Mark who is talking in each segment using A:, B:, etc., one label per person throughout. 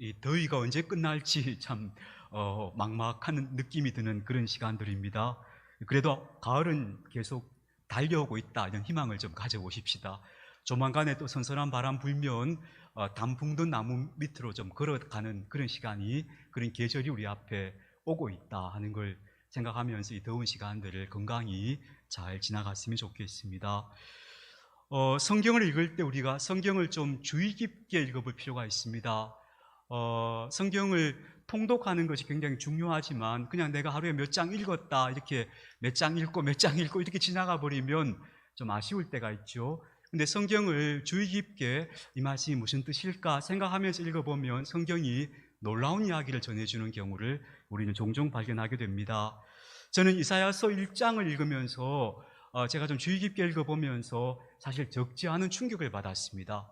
A: 이 더위가 언제 끝날지 참 막막한 느낌이 드는 그런 시간들입니다. 그래도 가을은 계속 달려오고 있다, 이런 희망을 좀 가져보십시다. 조만간에 또 선선한 바람 불면 단풍 든 나무 밑으로 좀 걸어가는 그런 시간이, 그런 계절이 우리 앞에 오고 있다 하는 걸 생각하면서 이 더운 시간들을 건강히 잘 지나갔으면 좋겠습니다. 성경을 읽을 때 우리가 성경을 좀 주의 깊게 읽어볼 필요가 있습니다. 성경을 통독하는 것이 굉장히 중요하지만 그냥 내가 하루에 몇 장 읽었다, 이렇게 몇 장 읽고 이렇게 지나가 버리면 좀 아쉬울 때가 있죠. 근데 성경을 주의 깊게 이 말씀이 무슨 뜻일까 생각하면서 읽어보면 성경이 놀라운 이야기를 전해주는 경우를 우리는 종종 발견하게 됩니다. 저는 이사야서 1장을 읽으면서 제가 좀 주의 깊게 읽어보면서 사실 적지 않은 충격을 받았습니다.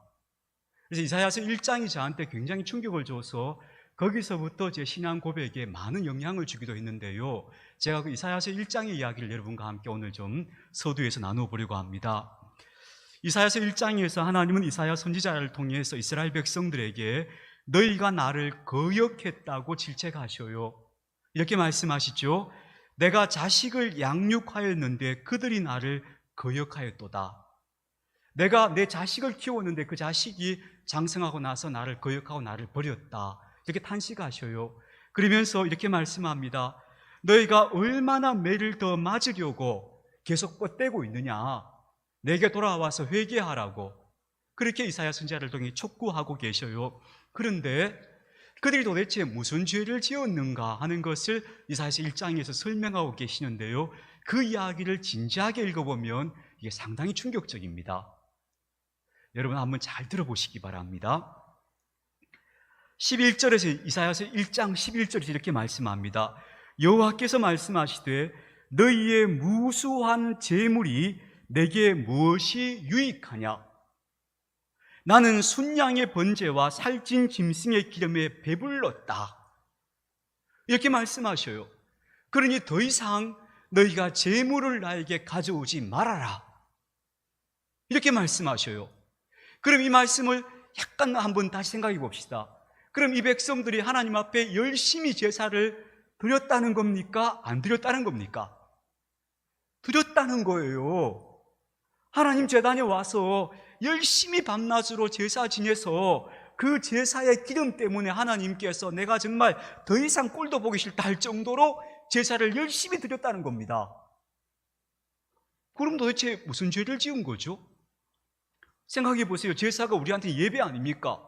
A: 그래서 이사야서 1장이 저한테 굉장히 충격을 줘서 거기서부터 제 신앙 고백에 많은 영향을 주기도 했는데요, 제가 그 이사야서 1장의 이야기를 여러분과 함께 오늘 좀 서두에서 나누어 보려고 합니다. 이사야서 1장에서 하나님은 이사야 선지자를 통해서 이스라엘 백성들에게 너희가 나를 거역했다고 질책하셔요. 이렇게 말씀하시죠. 내가 자식을 양육하였는데 그들이 나를 거역하였도다. 내가 내 자식을 키웠는데 그 자식이 장성하고 나서 나를 거역하고 나를 버렸다, 이렇게 탄식하셔요. 그러면서 이렇게 말씀합니다. 너희가 얼마나 매를 더 맞으려고 계속 뻗대고 있느냐, 내게 돌아와서 회개하라고 그렇게 이사야 선지자를 통해 촉구하고 계셔요. 그런데 그들이 도대체 무슨 죄를 지었는가 하는 것을 이사야서 1장에서 설명하고 계시는데요, 그 이야기를 진지하게 읽어보면 이게 상당히 충격적입니다. 여러분 한번 잘 들어보시기 바랍니다. 11절에서 이사야서 1장 11절에서 이렇게 말씀합니다. 여호와께서 말씀하시되 너희의 무수한 재물이 내게 무엇이 유익하냐? 나는 순양의 번제와 살찐 짐승의 기름에 배불렀다, 이렇게 말씀하셔요. 그러니 더 이상 너희가 재물을 나에게 가져오지 말아라, 이렇게 말씀하셔요. 그럼 이 말씀을 약간 한번 다시 생각해 봅시다. 그럼 이 백성들이 하나님 앞에 열심히 제사를 드렸다는 겁니까? 안 드렸다는 겁니까? 드렸다는 거예요. 하나님 제단에 와서 열심히 밤낮으로 제사 지내서 그 제사의 기름 때문에 하나님께서 내가 정말 더 이상 꼴도 보기 싫다 할 정도로 제사를 열심히 드렸다는 겁니다. 그럼 도대체 무슨 죄를 지은 거죠? 생각해 보세요. 제사가 우리한테 예배 아닙니까?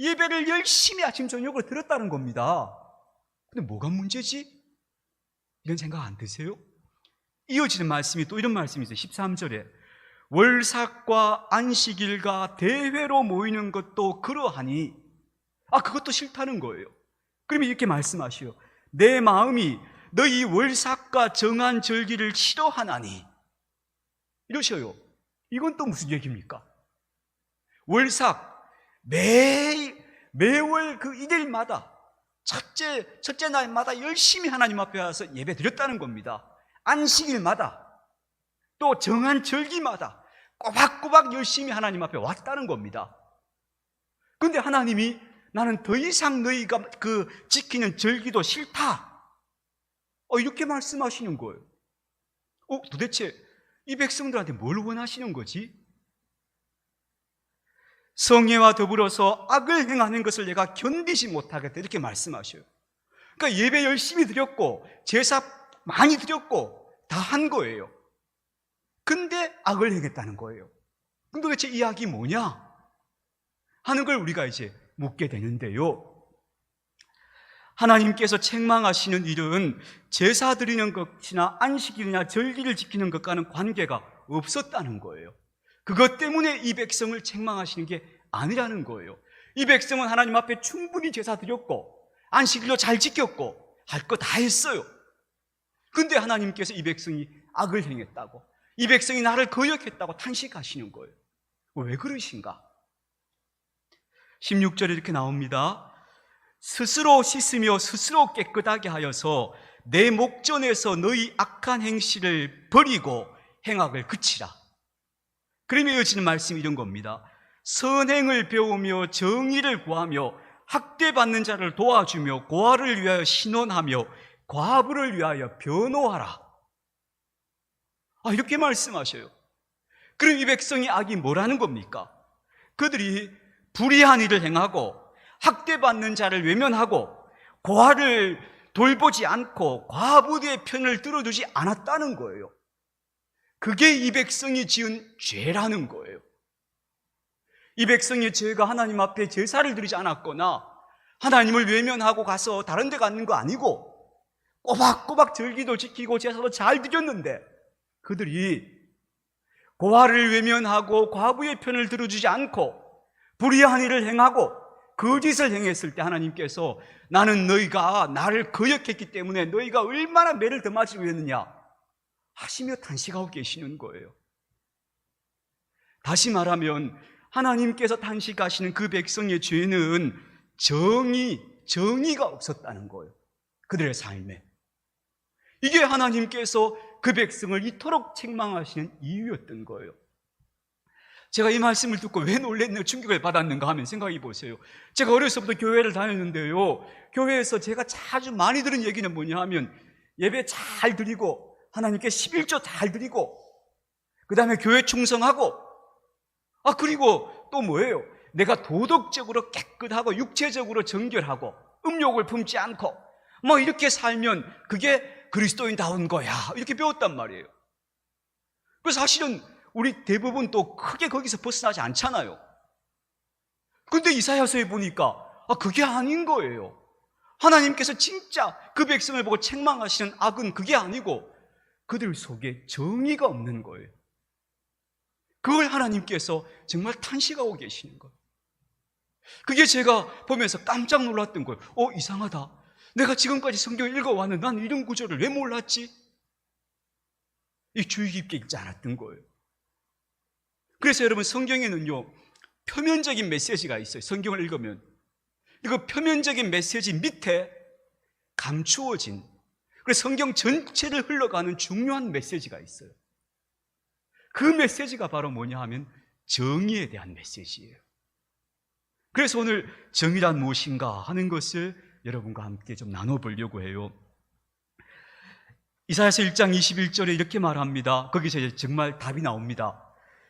A: 예배를 열심히 아침 저녁으로 드렸다는 겁니다. 근데 뭐가 문제지? 이런 생각 안 드세요? 이어지는 말씀이 또 이런 말씀이 있어요. 13절에 월삭과 안식일과 대회로 모이는 것도 그러하니, 그것도 싫다는 거예요. 그러면 이렇게 말씀하시오. 내 마음이 너희 월삭과 정한 절기를 싫어하나니, 이러셔요. 이건 또 무슨 얘기입니까? 월삭, 매월 그 이틀마다 첫째 날마다 열심히 하나님 앞에 와서 예배 드렸다는 겁니다. 안식일마다 또 정한 절기마다 꼬박꼬박 열심히 하나님 앞에 왔다는 겁니다. 그런데 하나님이 나는 더 이상 너희가 그 지키는 절기도 싫다, 이렇게 말씀하시는 거예요. 도대체 이 백성들한테 뭘 원하시는 거지? 성회와 더불어서 악을 행하는 것을 내가 견디지 못하겠다, 이렇게 말씀하셔요. 그러니까 예배 열심히 드렸고 제사 많이 드렸고 다 한 거예요. 근데 악을 행했다는 거예요. 그럼 도대체 이 악이 뭐냐 하는 걸 우리가 이제 묻게 되는데요, 하나님께서 책망하시는 일은 제사 드리는 것이나 안식일이나 절기를 지키는 것과는 관계가 없었다는 거예요. 그것 때문에 이 백성을 책망하시는 게 아니라는 거예요. 이 백성은 하나님 앞에 충분히 제사 드렸고 안식일도 잘 지켰고 할 거 다 했어요. 근데 하나님께서 이 백성이 악을 행했다고, 이 백성이 나를 거역했다고 탄식하시는 거예요. 왜 그러신가? 16절에 이렇게 나옵니다. 스스로 씻으며 스스로 깨끗하게 하여서 내 목전에서 너희 악한 행실을 버리고 행악을 그치라. 그러며 이어지는 말씀이 이런 겁니다. 선행을 배우며 정의를 구하며 학대받는 자를 도와주며 고아를 위하여 신원하며 과부를 위하여 변호하라. 이렇게 말씀하셔요. 그럼 이 백성의 악이 뭐라는 겁니까? 그들이 불의한 일을 행하고 학대받는 자를 외면하고 고아를 돌보지 않고 과부의 편을 들어주지 않았다는 거예요. 그게 이 백성이 지은 죄라는 거예요. 이 백성의 죄가 하나님 앞에 제사를 드리지 않았거나 하나님을 외면하고 가서 다른 데 갔는 거 아니고 꼬박꼬박 절기도 지키고 제사도 잘 드렸는데 그들이 고아를 외면하고 과부의 편을 들어주지 않고 불의한 일을 행하고 거짓을 행했을 때 하나님께서 나는 너희가 나를 거역했기 때문에 너희가 얼마나 매를 더 맞으려 했느냐 하시며 탄식하고 계시는 거예요. 다시 말하면 하나님께서 탄식하시는 그 백성의 죄는 정의가 없었다는 거예요. 그들의 삶에. 이게 하나님께서 그 백성을 이토록 책망하시는 이유였던 거예요. 제가 이 말씀을 듣고 왜 놀랬는가, 충격을 받았는가 하면 생각해 보세요. 제가 어렸을 때부터 교회를 다녔는데요, 교회에서 제가 자주 많이 들은 얘기는 뭐냐 하면 예배 잘 드리고 하나님께 11조 잘 드리고 그 다음에 교회 충성하고 그리고 또 뭐예요? 내가 도덕적으로 깨끗하고 육체적으로 정결하고 음욕을 품지 않고 이렇게 살면 그게 그리스도인다운 거야, 이렇게 배웠단 말이에요. 그래서 사실은 우리 대부분 또 크게 거기서 벗어나지 않잖아요. 그런데 이사야서에 보니까 그게 아닌 거예요. 하나님께서 진짜 그 백성을 보고 책망하시는 악은 그게 아니고 그들 속에 정의가 없는 거예요. 그걸 하나님께서 정말 탄식하고 계시는 거예요. 그게 제가 보면서 깜짝 놀랐던 거예요. 이상하다. 내가 지금까지 성경을 읽어왔는데 난 이런 구절을 왜 몰랐지? 이 주의 깊게 읽지 않았던 거예요. 그래서 여러분, 성경에는요 표면적인 메시지가 있어요. 성경을 읽으면 이거 표면적인 메시지 밑에 감추어진, 그래서 성경 전체를 흘러가는 중요한 메시지가 있어요. 그 메시지가 바로 뭐냐 하면 정의에 대한 메시지예요. 그래서 오늘 정의란 무엇인가 하는 것을 여러분과 함께 좀 나눠보려고 해요. 이사야서 1장 21절에 이렇게 말합니다. 거기서 이제 정말 답이 나옵니다.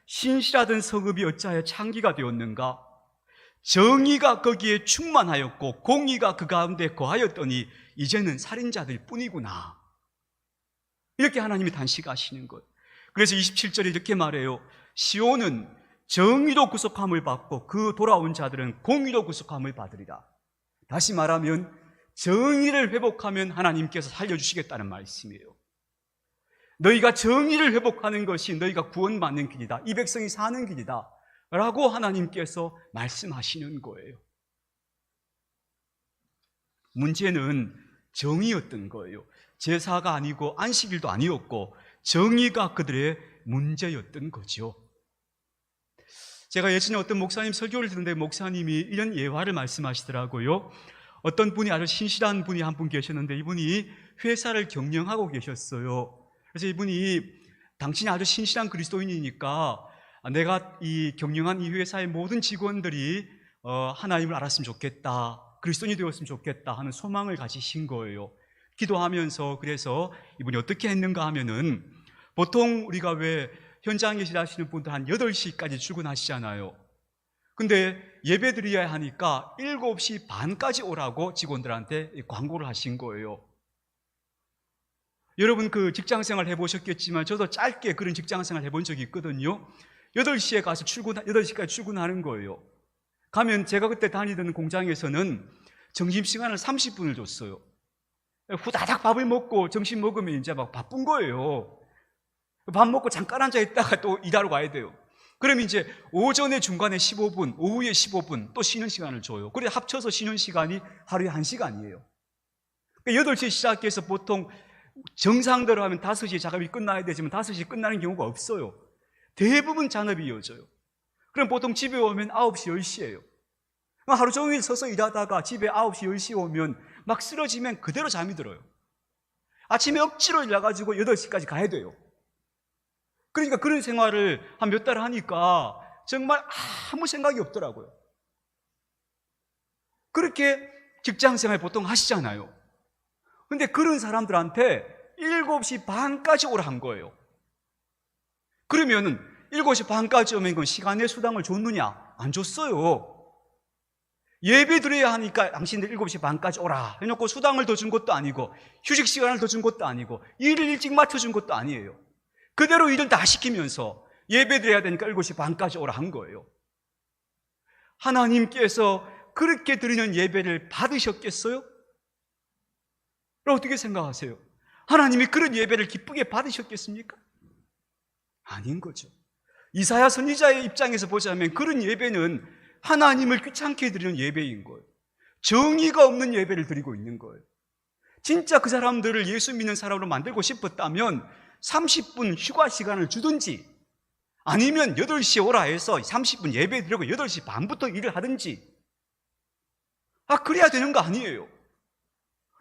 A: 신실하던 성읍이 어찌하여 창기가 되었는가? 정의가 거기에 충만하였고 공의가 그 가운데 거하였더니 이제는 살인자들 뿐이구나. 이렇게 하나님이 단식하시는 것. 그래서 27절에 이렇게 말해요. 시온은 정의로 구속함을 받고 그 돌아온 자들은 공의로 구속함을 받으리라. 다시 말하면 정의를 회복하면 하나님께서 살려주시겠다는 말씀이에요. 너희가 정의를 회복하는 것이 너희가 구원받는 길이다, 이 백성이 사는 길이다 라고 하나님께서 말씀하시는 거예요. 문제는 정의였던 거예요. 제사가 아니고 안식일도 아니었고 정의가 그들의 문제였던 거죠. 제가 예전에 어떤 목사님 설교를 듣는데 목사님이 이런 예화를 말씀하시더라고요. 어떤 분이 아주 신실한 분이 한 분 계셨는데 이분이 회사를 경영하고 계셨어요. 그래서 이분이 당신이 아주 신실한 그리스도인이니까 내가 이 경영한 이 회사의 모든 직원들이 하나님을 알았으면 좋겠다, 그리스도인이 되었으면 좋겠다 하는 소망을 가지신 거예요. 기도하면서 그래서 이분이 어떻게 했는가 하면은 보통 우리가 왜 현장에 일하시는 분들 한 8시까지 출근하시잖아요. 근데 예배 드려야 하니까 7시 반까지 오라고 직원들한테 광고를 하신 거예요. 여러분 그 직장생활 해보셨겠지만 저도 짧게 그런 직장생활 해본 적이 있거든요. 8시에 가서 8시까지 출근하는 거예요. 가면 제가 그때 다니던 공장에서는 점심시간을 30분을 줬어요. 후다닥 밥을 먹고 점심 먹으면 이제 막 바쁜 거예요. 밥 먹고 잠깐 앉아 있다가 또 일하러 가야 돼요. 그럼 이제 오전에 중간에 15분, 오후에 15분 또 쉬는 시간을 줘요. 그래 합쳐서 쉬는 시간이 하루에 1시간이에요. 8시에 시작해서 보통 정상대로 하면 5시에 작업이 끝나야 되지만 5시에 끝나는 경우가 없어요. 대부분 잔업이 이어져요. 그럼 보통 집에 오면 9시, 10시예요. 하루 종일 서서 일하다가 집에 9시, 10시 오면 막 쓰러지면 그대로 잠이 들어요. 아침에 억지로 일어나가지고 8시까지 가야 돼요. 그러니까 그런 생활을 한 몇 달 하니까 정말 아무 생각이 없더라고요. 그렇게 직장생활 보통 하시잖아요. 근데 그런 사람들한테 7시 반까지 오라 한 거예요. 그러면은 7시 반까지 오면 이건 시간의 수당을 줬느냐? 안 줬어요. 예배 드려야 하니까 당신들 7시 반까지 오라 해놓고 수당을 더 준 것도 아니고 휴식 시간을 더 준 것도 아니고 일을 일찍 맡아준 것도 아니에요. 그대로 일을 다 시키면서 예배 드려야 되니까 7시 반까지 오라 한 거예요. 하나님께서 그렇게 드리는 예배를 받으셨겠어요? 어떻게 생각하세요? 하나님이 그런 예배를 기쁘게 받으셨겠습니까? 아닌 거죠. 이사야 선지자의 입장에서 보자면 그런 예배는 하나님을 귀찮게 드리는 예배인 거예요. 정의가 없는 예배를 드리고 있는 거예요. 진짜 그 사람들을 예수 믿는 사람으로 만들고 싶었다면 30분 휴가 시간을 주든지 아니면 8시에 오라 해서 30분 예배 드리고 8시 반부터 일을 하든지 그래야 되는 거 아니에요.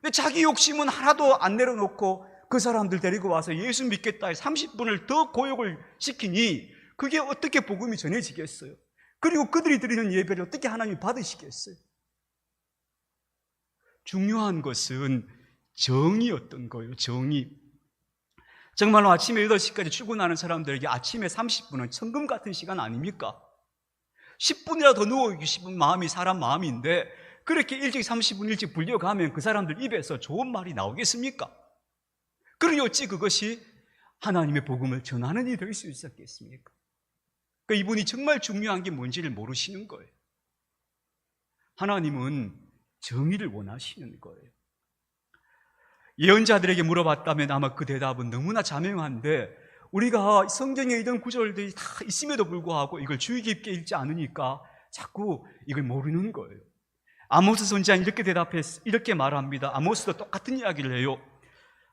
A: 근데 자기 욕심은 하나도 안 내려놓고 그 사람들 데리고 와서 예수 믿겠다 해 30분을 더 고역을 시키니 그게 어떻게 복음이 전해지겠어요? 그리고 그들이 드리는 예배를 어떻게 하나님이 받으시겠어요? 중요한 것은 정의였던 거예요. 정의. 정말로 아침에 8시까지 출근하는 사람들에게 아침에 30분은 천금 같은 시간 아닙니까? 10분이라도 더 누워있기 싶은 마음이 사람 마음인데 그렇게 일찍 30분 일찍 불려가면 그 사람들 입에서 좋은 말이 나오겠습니까? 그러니 어찌 그것이 하나님의 복음을 전하는 일이 될 수 있었겠습니까? 그러니까 이분이 정말 중요한 게 뭔지를 모르시는 거예요. 하나님은 정의를 원하시는 거예요. 예언자들에게 물어봤다면 아마 그 대답은 너무나 자명한데 우리가 성경에 이런 구절들이 다 있음에도 불구하고 이걸 주의 깊게 읽지 않으니까 자꾸 이걸 모르는 거예요. 아모스 선지자는 이렇게 말합니다. 아모스도 똑같은 이야기를 해요.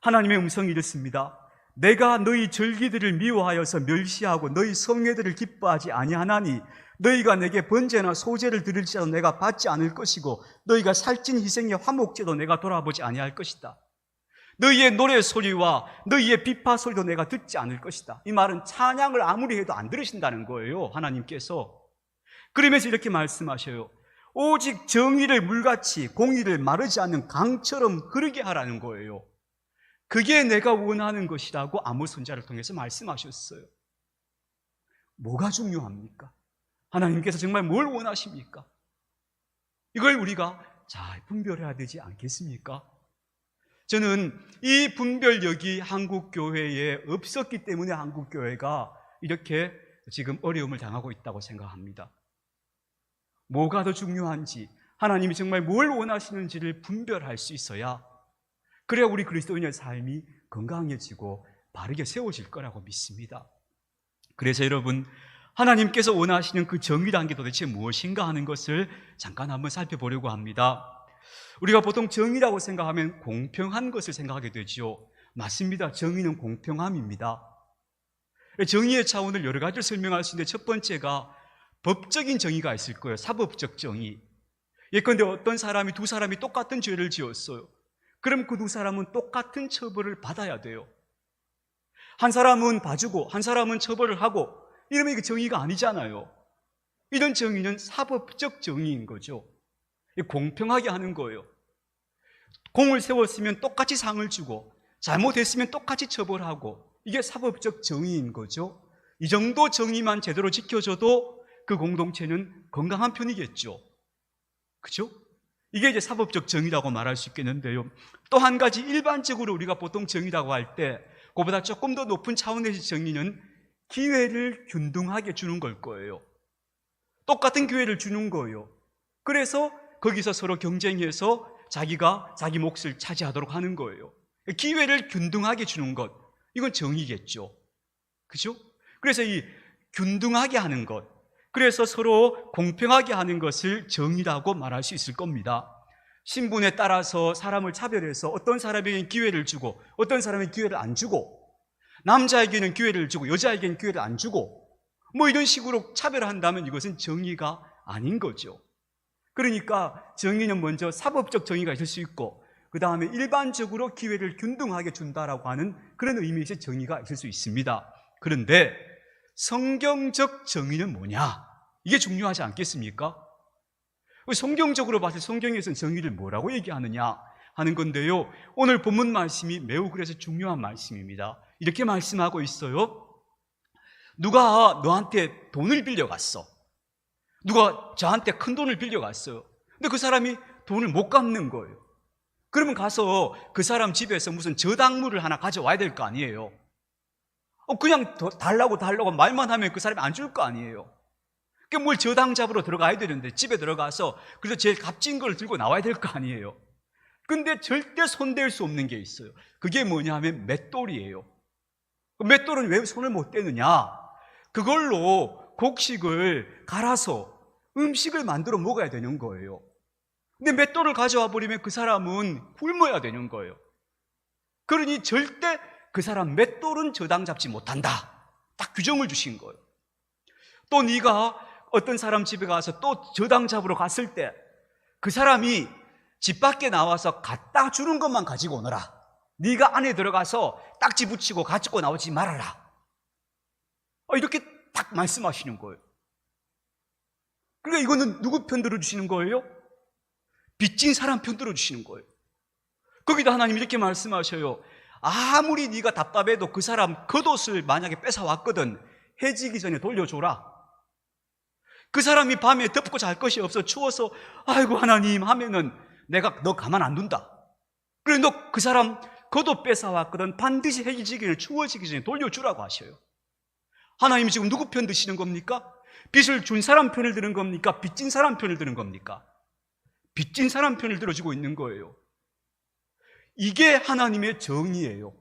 A: 하나님의 음성이 이렇습니다. 내가 너희 절기들을 미워하여서 멸시하고 너희 성회들을 기뻐하지 아니하나니 너희가 내게 번제나 소제를 드릴지라도 내가 받지 않을 것이고 너희가 살찐 희생의 화목제도 내가 돌아보지 아니할 것이다. 너희의 노래 소리와 너희의 비파 소리도 내가 듣지 않을 것이다. 이 말은 찬양을 아무리 해도 안 들으신다는 거예요. 하나님께서. 그러면서 이렇게 말씀하셔요. 오직 정의를 물같이 공의를 마르지 않는 강처럼 흐르게 하라는 거예요. 그게 내가 원하는 것이라고 아모스 선지자를 통해서 말씀하셨어요. 뭐가 중요합니까? 하나님께서 정말 뭘 원하십니까? 이걸 우리가 잘 분별해야 되지 않겠습니까? 저는 이 분별력이 한국교회에 없었기 때문에 한국교회가 이렇게 지금 어려움을 당하고 있다고 생각합니다. 뭐가 더 중요한지, 하나님이 정말 뭘 원하시는지를 분별할 수 있어야 그래야 우리 그리스도인의 삶이 건강해지고 바르게 세워질 거라고 믿습니다. 그래서 여러분, 하나님께서 원하시는 그 정의란 게 도대체 무엇인가 하는 것을 잠깐 한번 살펴보려고 합니다. 우리가 보통 정의라고 생각하면 공평한 것을 생각하게 되지요. 맞습니다. 정의는 공평함입니다. 정의의 차원을 여러 가지를 설명할 수 있는데 첫 번째가 법적인 정의가 있을 거예요. 사법적 정의. 예컨대 어떤 사람이 두 사람이 똑같은 죄를 지었어요. 그럼 그 두 사람은 똑같은 처벌을 받아야 돼요. 한 사람은 봐주고 한 사람은 처벌을 하고 이러면 이게 정의가 아니잖아요. 이런 정의는 사법적 정의인 거죠. 공평하게 하는 거예요. 공을 세웠으면 똑같이 상을 주고 잘못했으면 똑같이 처벌하고 이게 사법적 정의인 거죠. 이 정도 정의만 제대로 지켜줘도 그 공동체는 건강한 편이겠죠. 그죠? 이게 이제 사법적 정의라고 말할 수 있겠는데요. 또 한 가지 일반적으로 우리가 보통 정의라고 할 때 그보다 조금 더 높은 차원에서 정의는 기회를 균등하게 주는 걸 거예요. 똑같은 기회를 주는 거예요. 그래서 거기서 서로 경쟁해서 자기가 자기 몫을 차지하도록 하는 거예요. 기회를 균등하게 주는 것, 이건 정의겠죠. 그죠? 그래서 이 균등하게 하는 것, 그래서 서로 공평하게 하는 것을 정의라고 말할 수 있을 겁니다. 신분에 따라서 사람을 차별해서 어떤 사람에게는 기회를 주고 어떤 사람에게는 기회를 안 주고 남자에게는 기회를 주고 여자에게는 기회를 안 주고 뭐 이런 식으로 차별한다면 이것은 정의가 아닌 거죠. 그러니까 정의는 먼저 사법적 정의가 있을 수 있고 그 다음에 일반적으로 기회를 균등하게 준다라고 하는 그런 의미에서 정의가 있을 수 있습니다. 그런데 성경적 정의는 뭐냐? 이게 중요하지 않겠습니까? 성경적으로 봤을 때 성경에서는 정의를 뭐라고 얘기하느냐 하는 건데요, 오늘 본문 말씀이 매우 그래서 중요한 말씀입니다. 이렇게 말씀하고 있어요. 누가 너한테 돈을 빌려갔어. 누가 저한테 큰 돈을 빌려갔어요. 근데 그 사람이 돈을 못 갚는 거예요. 그러면 가서 그 사람 집에서 무슨 저당물을 하나 가져와야 될 거 아니에요. 그냥 달라고 말만 하면 그 사람이 안 줄 거 아니에요. 그러니까 뭘 저당 잡으러 들어가야 되는데 집에 들어가서 그래서 제일 값진 걸 들고 나와야 될 거 아니에요. 근데 절대 손댈 수 없는 게 있어요. 그게 뭐냐 하면 맷돌이에요. 맷돌은 왜 손을 못 대느냐? 그걸로 곡식을 갈아서 음식을 만들어 먹어야 되는 거예요. 근데 맷돌을 가져와 버리면 그 사람은 굶어야 되는 거예요. 그러니 절대 그 사람 맷돌은 저당 잡지 못한다. 딱 규정을 주신 거예요. 또 네가 어떤 사람 집에 가서 또 저당 잡으러 갔을 때 그 사람이 집 밖에 나와서 갖다 주는 것만 가지고 오너라. 네가 안에 들어가서 딱지 붙이고 가지고 나오지 말아라. 이렇게 딱 말씀하시는 거예요. 그러니까 이거는 누구 편 들어주시는 거예요? 빚진 사람 편 들어주시는 거예요. 거기다 하나님 이렇게 말씀하셔요. 아무리 네가 답답해도 그 사람 겉옷을 만약에 뺏어왔거든 해지기 전에 돌려줘라. 그 사람이 밤에 덮고 잘 것이 없어 추워서 아이고 하나님 하면은 내가 너 가만 안 둔다. 그래 너 그 사람 겉옷 뺏어왔거든 반드시 해지기 전에 추워지기 전에 돌려주라고 하셔요. 하나님이 지금 누구 편 드시는 겁니까? 빚을 준 사람 편을 드는 겁니까? 빚진 사람 편을 드는 겁니까? 빚진 사람 편을 들어주고 있는 거예요. 이게 하나님의 정의예요.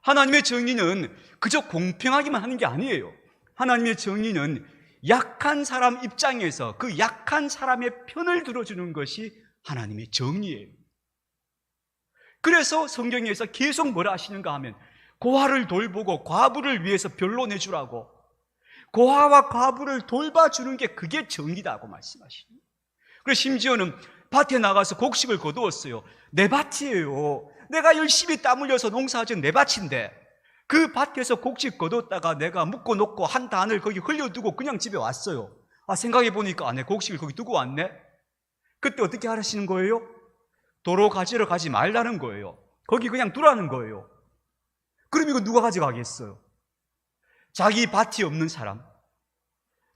A: 하나님의 정의는 그저 공평하기만 하는 게 아니에요. 하나님의 정의는 약한 사람 입장에서 그 약한 사람의 편을 들어주는 것이 하나님의 정의예요. 그래서 성경에서 계속 뭐라 하시는가 하면 고아를 돌보고 과부를 위해서 변론해주라고, 고아와 과부를 돌봐주는 게 그게 정의다고 말씀하시는. 그래서 심지어는 밭에 나가서 곡식을 거두었어요. 내 밭이에요. 내가 열심히 땀 흘려서 농사지은 내 밭인데 그 밭에서 곡식 거뒀다가 내가 묶어 놓고 한 단을 거기 흘려두고 그냥 집에 왔어요. 생각해 보니까 내 곡식을 거기 두고 왔네. 그때 어떻게 하시는 거예요? 도로 가지러 가지 말라는 거예요. 거기 그냥 두라는 거예요. 그럼 이거 누가 가져가겠어요? 자기 밭이 없는 사람,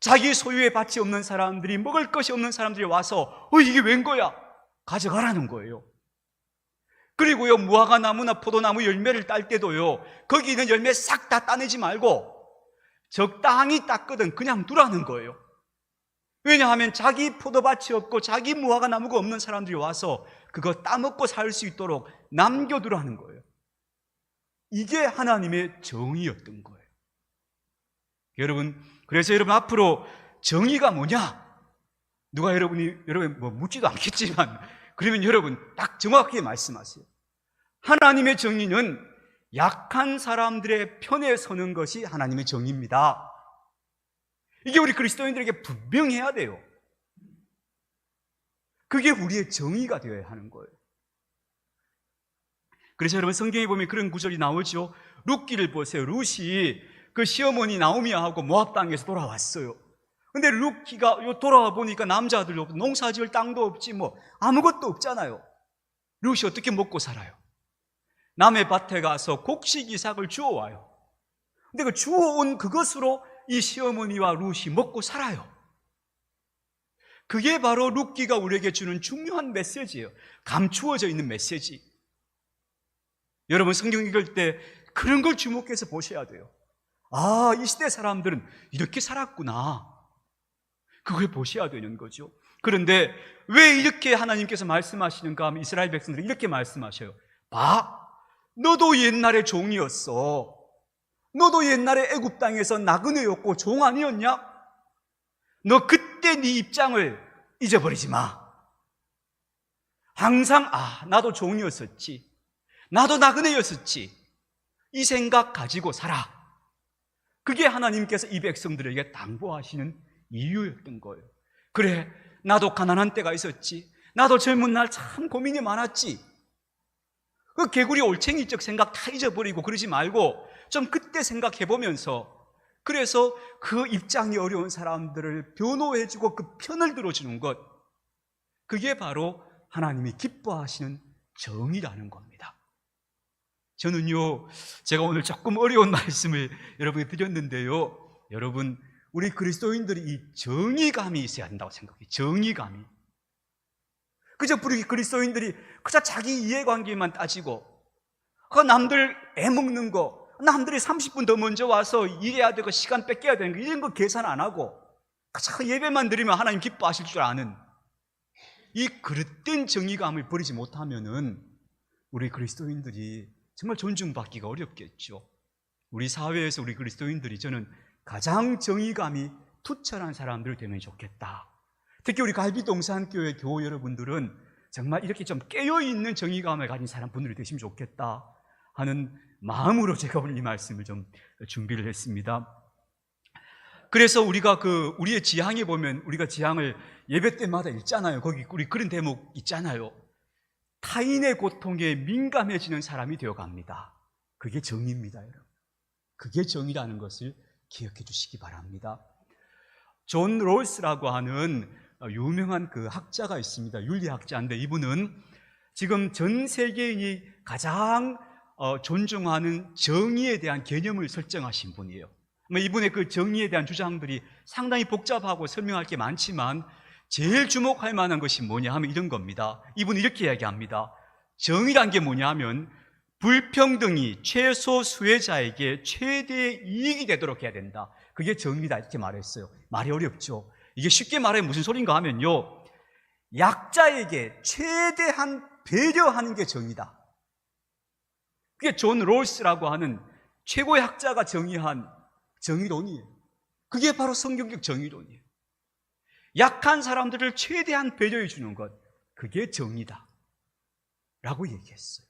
A: 자기 소유의 밭이 없는 사람들이, 먹을 것이 없는 사람들이 와서 이게 웬 거야? 가져가라는 거예요. 그리고요, 무화과 나무나 포도나무 열매를 딸 때도요, 거기 있는 열매 싹 다 따내지 말고 적당히 땄거든 그냥 두라는 거예요. 왜냐하면 자기 포도밭이 없고 자기 무화과 나무가 없는 사람들이 와서 그거 따먹고 살 수 있도록 남겨두라는 거예요. 이게 하나님의 정의였던 거예요. 여러분, 그래서 여러분 앞으로 정의가 뭐냐? 누가 여러분 뭐 묻지도 않겠지만 그러면 여러분 딱 정확하게 말씀하세요. 하나님의 정의는 약한 사람들의 편에 서는 것이 하나님의 정의입니다. 이게 우리 그리스도인들에게 분명해야 돼요. 그게 우리의 정의가 되어야 하는 거예요. 그래서 여러분 성경에 보면 그런 구절이 나오죠. 룻기를 보세요. 룻이 그 시어머니 나오미하고 모압 땅에서 돌아왔어요. 근데 룻기가 돌아와 보니까 남자들 없고 농사 지을 땅도 없지 뭐 아무것도 없잖아요. 룻이 어떻게 먹고 살아요? 남의 밭에 가서 곡식 이삭을 주워와요. 근데 그 주워온 그것으로 이 시어머니와 룻이 먹고 살아요. 그게 바로 룻기가 우리에게 주는 중요한 메시지예요. 감추어져 있는 메시지. 여러분 성경 읽을 때 그런 걸 주목해서 보셔야 돼요. 이 시대 사람들은 이렇게 살았구나. 그걸 보셔야 되는 거죠. 그런데 왜 이렇게 하나님께서 말씀하시는가 하면 이스라엘 백성들이 이렇게 말씀하셔요. 봐, 너도 옛날에 종이었어. 너도 옛날에 애굽 땅에서 나그네였고 종 아니었냐? 너 그때 네 입장을 잊어버리지 마. 항상 나도 종이었었지, 나도 나그네였었지, 이 생각 가지고 살아. 그게 하나님께서 이 백성들에게 당부하시는 이유였던 거예요. 그래, 나도 가난한 때가 있었지, 나도 젊은 날 참 고민이 많았지. 그 개구리 올챙이적 생각 다 잊어버리고 그러지 말고 좀 그때 생각해보면서 그래서 그 입장이 어려운 사람들을 변호해주고 그 편을 들어주는 것, 그게 바로 하나님이 기뻐하시는 정의라는 겁니다. 저는요, 제가 오늘 조금 어려운 말씀을 여러분께 드렸는데요, 여러분, 우리 그리스도인들이 이 정의감이 있어야 한다고 생각해요. 정의감이. 그저 우리 그리스도인들이 그저 자기 이해관계만 따지고, 그 남들 애먹는 거, 남들이 30분 더 먼저 와서 일해야 되고 시간 뺏겨야 되는 거, 이런 거 계산 안 하고 그저 예배만 드리면 하나님 기뻐하실 줄 아는 이 그릇된 정의감을 버리지 못하면은 우리 그리스도인들이 정말 존중받기가 어렵겠죠. 우리 사회에서 우리 그리스도인들이 저는 가장 정의감이 투철한 사람들 되면 좋겠다. 특히 우리 갈비동산교회 교우 여러분들은 정말 이렇게 좀 깨어있는 정의감을 가진 분들이 되시면 좋겠다 하는 마음으로 제가 오늘 이 말씀을 좀 준비를 했습니다. 그래서 우리가 우리의 지향에 보면, 우리가 지향을 예배 때마다 읽잖아요. 거기 우리 그런 대목 있잖아요. 타인의 고통에 민감해지는 사람이 되어갑니다. 그게 정의입니다, 여러분. 그게 정의라는 것을 기억해 주시기 바랍니다. 존 롤스라고 하는 유명한 그 학자가 있습니다. 윤리학자인데, 이분은 지금 전 세계인이 가장 존중하는 정의에 대한 개념을 설정하신 분이에요. 이분의 그 정의에 대한 주장들이 상당히 복잡하고 설명할 게 많지만 제일 주목할 만한 것이 뭐냐 하면 이런 겁니다. 이분은 이렇게 이야기합니다. 정의란 게 뭐냐 하면 불평등이 최소 수혜자에게 최대의 이익이 되도록 해야 된다. 그게 정의다, 이렇게 말했어요. 말이 어렵죠. 이게 쉽게 말해 무슨 소린가 하면요, 약자에게 최대한 배려하는 게 정의다. 그게 존 롤스라고 하는 최고의 학자가 정의한 정의론이에요. 그게 바로 성경적 정의론이에요. 약한 사람들을 최대한 배려해 주는 것, 그게 정의다 라고 얘기했어요.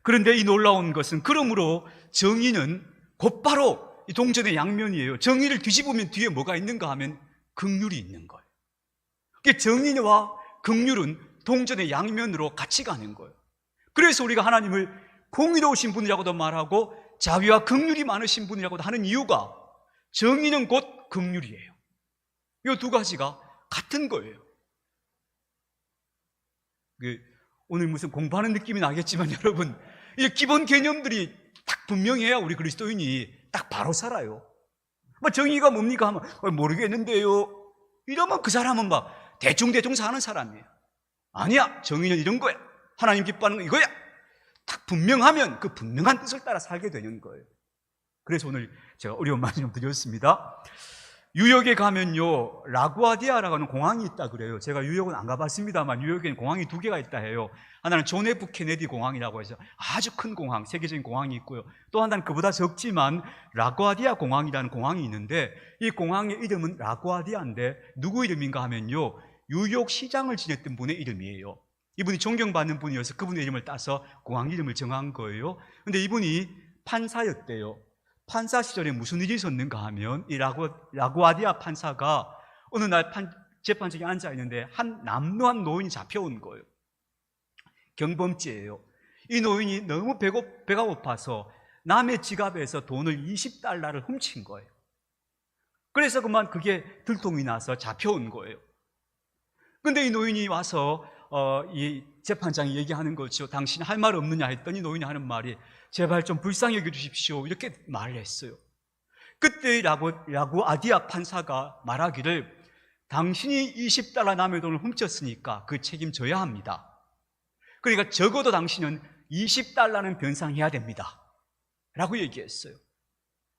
A: 그런데 이 놀라운 것은, 그러므로 정의는 곧바로 이 동전의 양면이에요. 정의를 뒤집으면 뒤에 뭐가 있는가 하면 긍휼이 있는 거예요. 그러니까 정의와 긍휼은 동전의 양면으로 같이 가는 거예요. 그래서 우리가 하나님을 공의로우신 분이라고도 말하고 자비와 긍휼이 많으신 분이라고도 하는 이유가, 정의는 곧 긍휼이에요. 이 두 가지가 같은 거예요. 오늘 무슨 공부하는 느낌이 나겠지만 여러분, 이 기본 개념들이 딱 분명해야 우리 그리스도인이 딱 바로 살아요. 정의가 뭡니까 하면 모르겠는데요, 이러면 그 사람은 막 대충 사는 사람이에요. 아니야, 정의는 이런 거야, 하나님 기뻐하는 건 이거야, 딱 분명하면 그 분명한 뜻을 따라 살게 되는 거예요. 그래서 오늘 제가 어려운 말씀 좀 드렸습니다. 뉴욕에 가면요, 라구아디아라고 하는 공항이 있다 그래요. 제가 뉴욕은 안 가봤습니다만 뉴욕에는 공항이 두 개가 있다 해요. 하나는 존 F 케네디 공항이라고 해서 아주 큰 공항, 세계적인 공항이 있고요. 또 하나는 그보다 적지만 라구아디아 공항이라는 공항이 있는데, 이 공항의 이름은 라구아디아인데 누구 이름인가 하면요, 뉴욕 시장을 지냈던 분의 이름이에요. 이분이 존경받는 분이어서 그분의 이름을 따서 공항 이름을 정한 거예요. 근데 이분이 판사였대요. 판사 시절에 무슨 일이 있었는가 하면, 이 라구아디아 판사가 어느 날 재판장에 앉아 있는데 한 남루한 노인이 잡혀온 거예요. 경범죄예요. 이 노인이 너무 배가 고파서 남의 지갑에서 돈을 20달러를 훔친 거예요. 그래서 그만 그게 들통이 나서 잡혀온 거예요. 근데 이 노인이 와서 이 재판장이 얘기하는 거죠. 당신 할 말 없느냐 했더니 노인이 하는 말이, 제발 좀 불쌍히 여겨주십시오, 이렇게 말을 했어요. 그때 라구아디아 판사가 말하기를, 당신이 20달러 남의 돈을 훔쳤으니까 그 책임져야 합니다. 그러니까 적어도 당신은 20달러는 변상해야 됩니다 라고 얘기했어요.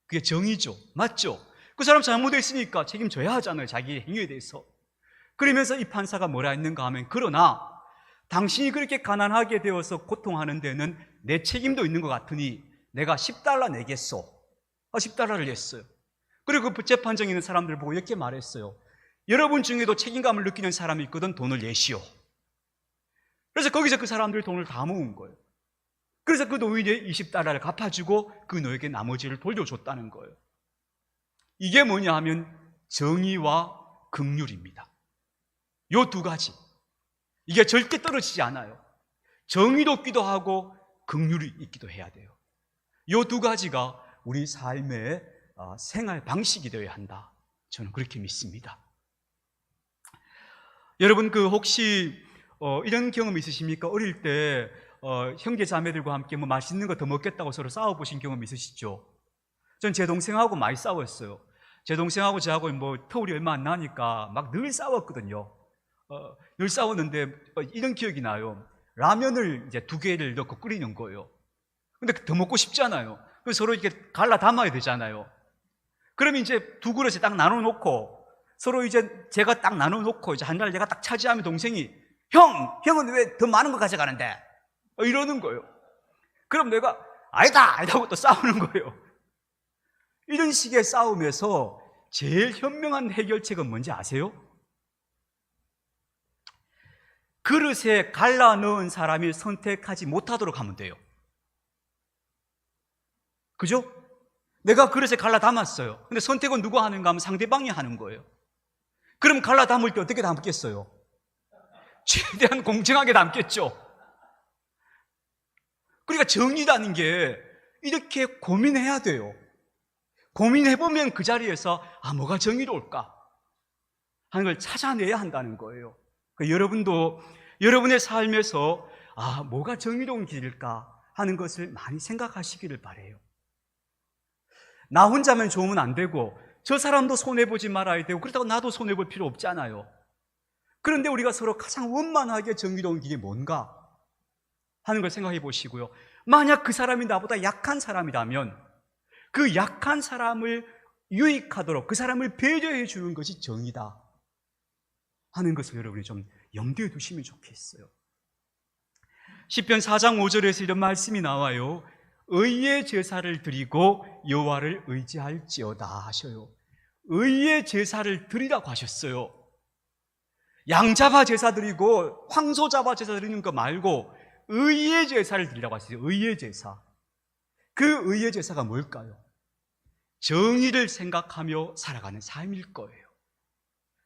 A: 그게 정의죠. 맞죠? 그 사람 잘못했으니까 책임져야 하잖아요, 자기 행위에 대해서. 그러면서 이 판사가 뭐라 했는가 하면, 그러나 당신이 그렇게 가난하게 되어서 고통하는 데는 내 책임도 있는 것 같으니 내가 10달러 내겠소. 10달러를 냈어요. 그리고 그 재판정에 있는 사람들 보고 이렇게 말했어요. 여러분 중에도 책임감을 느끼는 사람이 있거든, 돈을 내시오. 그래서 거기서 그 사람들 돈을 다 모은 거예요. 그래서 그 노인의 20달러를 갚아주고 그 노인에게 나머지를 돌려줬다는 거예요. 이게 뭐냐 하면 정의와 긍휼입니다. 요 두 가지, 이게 절대 떨어지지 않아요. 정의롭기도 하고 긍휼이 있기도 해야 돼요. 요 두 가지가 우리 삶의 생활 방식이 되어야 한다. 저는 그렇게 믿습니다. 여러분 혹시 이런 경험 있으십니까? 어릴 때 형제 자매들과 함께 뭐 맛있는 거 더 먹겠다고 서로 싸워보신 경험 있으시죠? 전 제 동생하고 많이 싸웠어요. 제 동생하고 저하고 뭐 터울이 얼마 안 나니까 막 늘 싸웠거든요. 늘 싸웠는데 이런 기억이 나요. 라면을 이제 2개를 넣고 끓이는 거예요. 근데 더 먹고 싶잖아요. 그래서 서로 이렇게 갈라 담아야 되잖아요. 그러면 이제 2그릇에 딱 나눠놓고 서로 이제 제가 딱 나눠놓고 이제 한 잔을 제가 딱 차지하면 동생이 형은 왜 더 많은 거 가져가는데? 이러는 거예요. 그럼 내가 아니다 하고 또 싸우는 거예요. 이런 식의 싸움에서 제일 현명한 해결책은 뭔지 아세요? 그릇에 갈라 넣은 사람이 선택하지 못하도록 하면 돼요. 그죠? 내가 그릇에 갈라 담았어요. 근데 선택은 누가 하는가 하면 상대방이 하는 거예요. 그럼 갈라 담을 때 어떻게 담겠어요? 최대한 공정하게 담겠죠. 그러니까 정의라는 게 이렇게 고민해야 돼요. 고민해보면 그 자리에서 뭐가 정의로울까 하는 걸 찾아내야 한다는 거예요. 그러니까 여러분도 여러분의 삶에서 뭐가 정의로운 길일까 하는 것을 많이 생각하시기를 바라요. 나 혼자면 좋으면 안 되고 저 사람도 손해보지 말아야 되고 그렇다고 나도 손해볼 필요 없잖아요. 그런데 우리가 서로 가장 원만하게 정의로운 길이 뭔가 하는 걸 생각해 보시고요. 만약 그 사람이 나보다 약한 사람이라면 그 약한 사람을 유익하도록 그 사람을 배려해 주는 것이 정의다 하는 것을 여러분이 좀 염두에 두시면 좋겠어요. 시편 4장 5절에서 이런 말씀이 나와요. 의의 제사를 드리고 여호와를 의지할지어다 하셔요. 의의 제사를 드리라고 하셨어요. 양 잡아 제사 드리고 황소 잡아 제사 드리는 거 말고 의의 제사를 드리라고 하셨어요. 의의 제사. 그 의의 제사가 뭘까요? 정의를 생각하며 살아가는 삶일 거예요.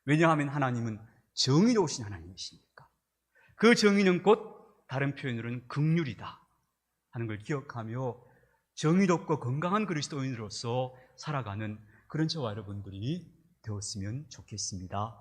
A: 왜냐하면 하나님은 정의로우신 하나님이시니까. 그 정의는 곧 다른 표현으로는 긍휼이다 하는 걸 기억하며 정의롭고 건강한 그리스도인으로서 살아가는 그런 저와 여러분들이 되었으면 좋겠습니다.